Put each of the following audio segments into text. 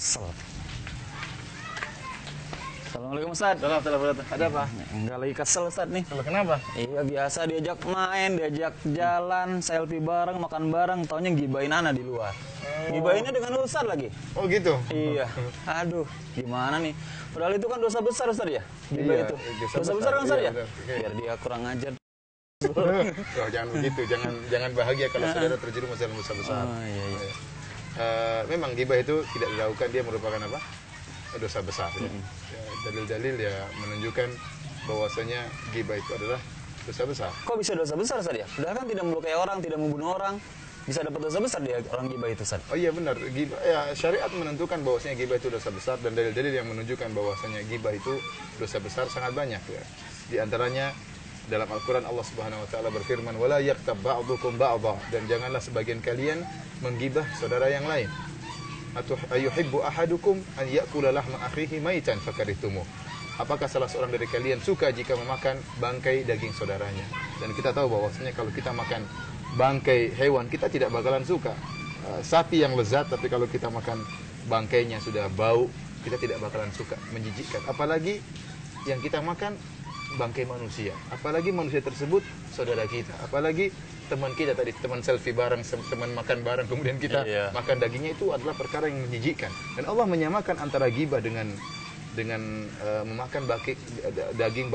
kesel. Assalamualaikum Ustaz. Ada apa? Enggak, lagi kesel Ustaz nih. Kalau kenapa? Iya, biasa diajak main, diajak jalan, selfie bareng, makan bareng, taunya gibain ana di luar. Gibainnya dengan Ustaz lagi. Oh gitu? Iya. Aduh, gimana nih? Padahal itu kan dosa besar Ustaz ya? Gibah Iya, itu. dosa Dosa besar besar, kan Ustaz iya, ya? benar. Oke. Biar dia kurang ajar. Oh, jangan begitu, jangan bahagia kalau saudara terjerumus dalam dosa besar. Oh, iya. Memang gibah itu tidak dilakukan, dia merupakan apa? Dosa besar. Ya. Dalil-dalil ya menunjukkan bahwasanya gibah itu adalah dosa besar. Kok bisa dosa besar Ustaz ya? Padahal kan tidak melukai orang, tidak membunuh orang. Bisa dapat dosa besar dia orang gibah itu Ustaz. Oh iya benar, gibah, ya, syariat menentukan bahwasanya gibah itu dosa besar dan dalil-dalil yang menunjukkan bahwasanya gibah itu dosa besar sangat banyak ya. Di antaranya dalam Al-Quran Allah Subhanahu Wa Taala berfirman, "Wala yaghtab ba'dukum ba'dha," dan janganlah sebagian kalian menggibah saudara yang lain. Atau ayuhibbu ahadukum an ya'kula lahma akhihi maitan fakarihtumu. Apakah salah seorang dari kalian suka jika memakan bangkai daging saudaranya? Dan kita tahu bahwasanya kalau kita makan bangkai hewan kita tidak bakalan suka. Sapi yang lezat, tapi kalau kita makan bangkainya sudah bau, kita tidak bakalan suka, menjijikkan. Apalagi yang kita makan bangkai manusia, apalagi manusia tersebut saudara kita, apalagi teman kita tadi, teman selfie bareng, teman makan bareng, kemudian kita makan dagingnya, itu adalah perkara yang menjijikkan. Dan Allah menyamakan antara gibah dengan memakan daging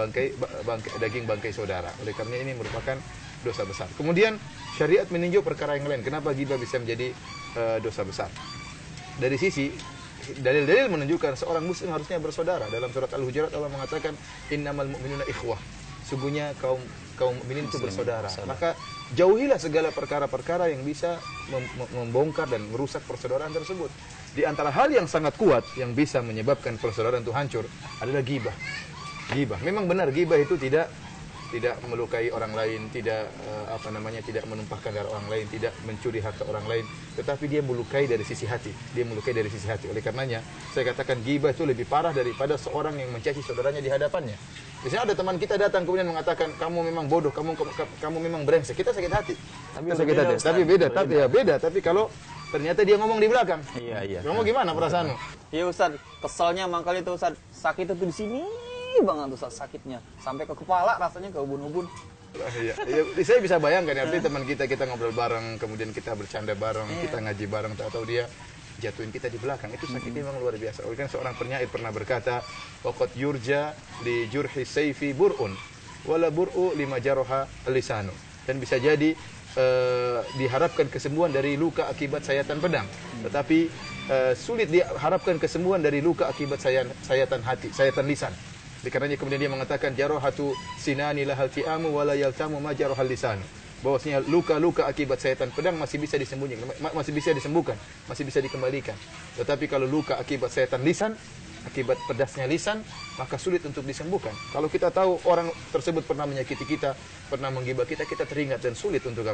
bangkai saudara. Oleh karena ini merupakan dosa besar. Kemudian syariat meninjau perkara yang lain. Kenapa gibah bisa menjadi dosa besar? Dari sisi dalil-dalil menunjukkan seorang muslim harusnya bersaudara. Dalam surat Al-Hujurat Allah mengatakan innamal mu'minuna ikhwah. Sungguhnya kaum mukminin itu bersaudara. Maka jauhilah segala perkara-perkara yang bisa membongkar dan merusak persaudaraan tersebut. Di antara hal yang sangat kuat yang bisa menyebabkan persaudaraan itu hancur adalah gibah. Gibah. Memang benar gibah itu tidak melukai orang lain, tidak tidak menumpahkan darah orang lain, tidak mencuri harta orang lain, tetapi dia melukai dari sisi hati. Dia melukai dari sisi hati. Oleh karenanya, saya katakan gibah itu lebih parah daripada seorang yang mencaci saudaranya di hadapannya. Misalnya ada teman kita datang kemudian mengatakan kamu memang bodoh, kamu memang brengsek. Kita sakit hati. Tapi beda. Tapi kalau ternyata dia ngomong di belakang. Iya. Kamu gimana perasaanmu? Iya Ustaz, keselnya makanya itu Ustaz, sakit itu di sini banget Ustaz, sakitnya sampai ke kepala, rasanya ke ubun-ubun. Iya. Saya bisa bayangkan ya, teman kita ngobrol bareng, kemudian kita bercanda bareng, kita ngaji bareng, atau dia jatuhin kita di belakang, itu sakitnya memang luar biasa. Oleh karena seorang penyair pernah berkata, waqad yurja li jurhi sayfi bur'un wala bur'u lima jaroha lisanu. Dan bisa jadi diharapkan kesembuhan dari luka akibat sayatan pedang, tetapi sulit diharapkan kesembuhan dari luka akibat sayatan hati, sayatan lisan. Karenanya kemudian dia mengatakan jarohatu sinani lahal ti'amu wala yaltamu ma jarohal lisan. Bahwasanya luka-luka akibat sayatan pedang masih bisa disembunyikan, masih bisa disembuhkan, masih bisa dikembalikan. Tetapi kalau luka akibat sayatan lisan, akibat pedasnya lisan, maka sulit untuk disembuhkan. Kalau kita tahu orang tersebut pernah menyakiti kita, pernah menggibah kita, kita teringat dan sulit untuk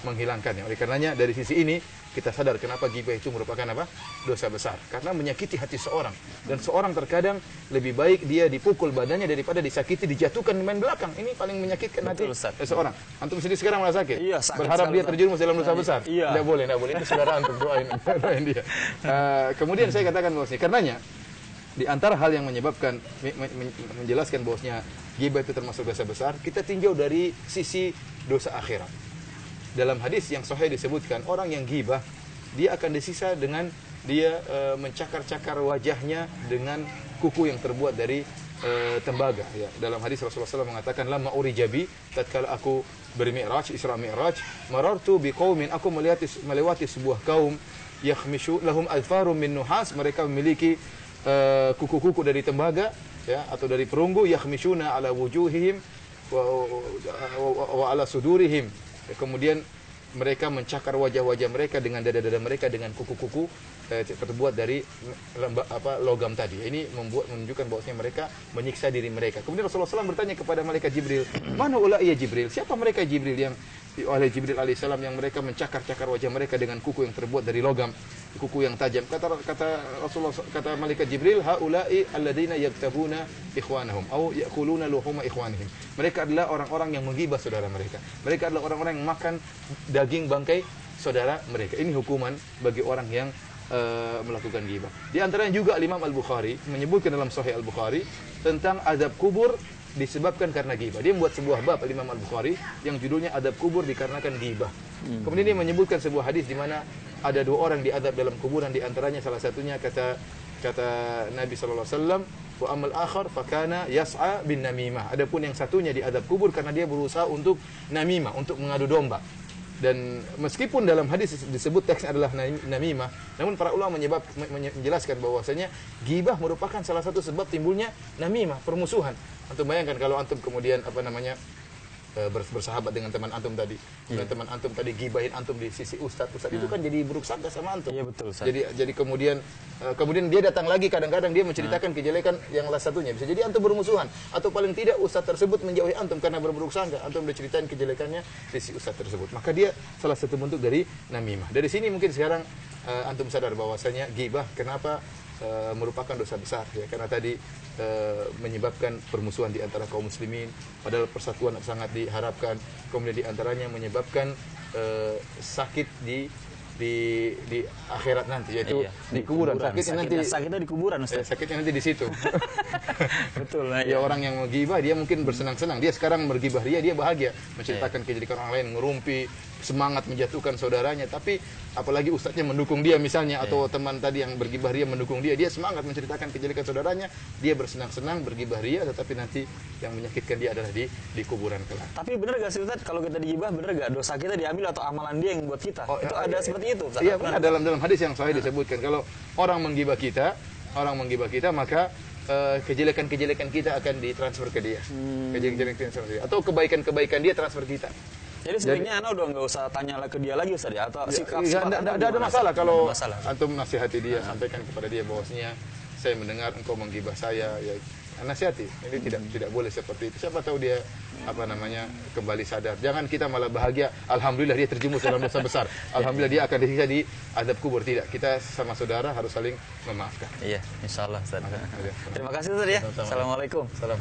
menghilangkannya. Oleh karenanya dari sisi ini kita sadar kenapa gibah itu merupakan dosa besar. Karena menyakiti hati seorang, dan seorang terkadang lebih baik dia dipukul badannya daripada disakiti, dijatuhkan main belakang. Ini paling menyakitkan hati seseorang. Antum sendiri sekarang merasa sakit? Iya, sakit. Berharap dia terjerumus dalam dosa besar? Iya. Tidak boleh. Itu saudara untuk doain dia. Kemudian saya katakan bahwasanya karenanya di antara hal yang menyebabkan menjelaskan bahwasanya gibah itu termasuk dosa besar, kita tinjau dari sisi dosa akhirat. Dalam hadis yang sahih disebutkan, orang yang gibah dia akan disisa dengan dia mencakar-cakar wajahnya dengan kuku yang terbuat dari tembaga. Ya. Dalam hadis Rasulullah SAW mengatakan, lama urijabi, tatkala aku bermi'raj, Isra Mi'raj, marartu biqaumin, aku melewati sebuah kaum, yakhmishu lahum alfarum min nuhas, mereka memiliki kuku-kuku dari tembaga, ya, atau dari perunggu, yakhmishuna ala wujuhihim wa ala sudurihim. Ya, kemudian mereka mencakar wajah-wajah mereka dengan dada-dada mereka dengan kuku-kuku terbuat dari logam tadi. Ini menunjukkan bahwasanya mereka menyiksa diri mereka. Kemudian Rasulullah SAW bertanya kepada malaikat Jibril, mana ulai ya Jibril? Siapa mereka Jibril yang oleh Jibril alaihissalam yang mereka mencakar-cakar wajah mereka dengan kuku yang terbuat dari logam, kuku yang tajam? Kata Rasulullah, kata malaikat Jibril, haula'i alladziina yaktabuna ikhwanahum au ya'kuluna luhuma ikhwanihim. Mereka adalah orang-orang yang menggibah saudara mereka. Mereka adalah orang-orang yang makan daging bangkai saudara mereka. Ini hukuman bagi orang yang melakukan ghibah. Di antaranya juga Imam Al-Bukhari menyebutkan dalam Sahih Al-Bukhari tentang azab kubur disebabkan karena ghibah. Dia membuat sebuah bab Imam Al-Bukhari yang judulnya azab kubur dikarenakan ghibah. Kemudian dia menyebutkan sebuah hadis di mana ada 2 orang diazab dalam kuburan, di antaranya salah satunya kata Nabi sallallahu alaihi wasallam, wa amal akhar fakana yas'a bin namimah. Adapun yang satunya diazab kubur karena dia berusaha untuk namimah, untuk mengadu domba. Dan meskipun dalam hadis disebut teksnya adalah namimah, namun para ulama menjelaskan bahwasanya ghibah merupakan salah satu sebab timbulnya namimah, permusuhan. Antum bayangkan kalau antum kemudian bersahabat dengan teman antum tadi, dan teman antum tadi gibahin antum di sisi ustaz itu kan jadi buruk sangka sama antum. Iya betul, Ustaz. Jadi kemudian dia datang lagi, kadang-kadang dia menceritakan kejelekan yang salah satunya. Bisa jadi antum bermusuhan, atau paling tidak ustaz tersebut menjauhi antum karena berburuk sangka. Antum udah ceritain kejelekannya di si ustaz tersebut. Maka dia salah satu bentuk dari namimah. Dari sini mungkin sekarang antum sadar bahwasanya ghibah kenapa merupakan dosa besar, ya, karena tadi menyebabkan permusuhan di antara kaum muslimin, padahal persatuan sangat diharapkan. Kemudian di antaranya menyebabkan sakit di akhirat nanti, yaitu di kuburan. Sakitnya di kuburan, Ustaz. Sakitnya nanti di situ. Betul lah. Ya, orang yang menggibah dia mungkin bersenang-senang. Dia sekarang bergibah dia bahagia, menceritakan kejelekan orang lain, ngerumpi, semangat menjatuhkan saudaranya. Tapi apalagi ustadznya mendukung dia misalnya, atau teman tadi yang bergibah ria mendukung dia semangat menceritakan kejelekan saudaranya, dia bersenang-senang bergibah ria, tetapi nanti yang menyakitkan dia adalah di kuburan kelak. Tapi benar gak sih Ustaz, kalau kita digibah, benar gak dosa kita diambil atau amalan dia yang buat kita? Itu ada seperti itu, Ustaz? Iya, benar. Dalam hadis yang sahih disebutkan kalau orang menggibah kita, maka kejelekan-kejelekan kita akan ditransfer ke dia. Kejelekan-kejelekan transfer ke dia, atau kebaikan-kebaikan dia transfer kita. Jadi sebenarnya anak udah nggak usah tanya ke dia lagi, Ustaz, ya? Atau tidak ada masalah kalau antum nasihati dia, sampaikan kepada dia bahwasanya saya mendengar engkau menggibah saya, ya nasihati. Ini tidak boleh seperti itu. Siapa tahu dia kembali sadar. Jangan kita malah bahagia, alhamdulillah dia terjerumus dalam dosa besar, alhamdulillah dia akan disiksa di azab kubur. Tidak, kita sama saudara harus saling memaafkan. Iya, insyaallah, Ustaz. Terima kasih, Ustaz, ya. Assalamualaikum. Salam.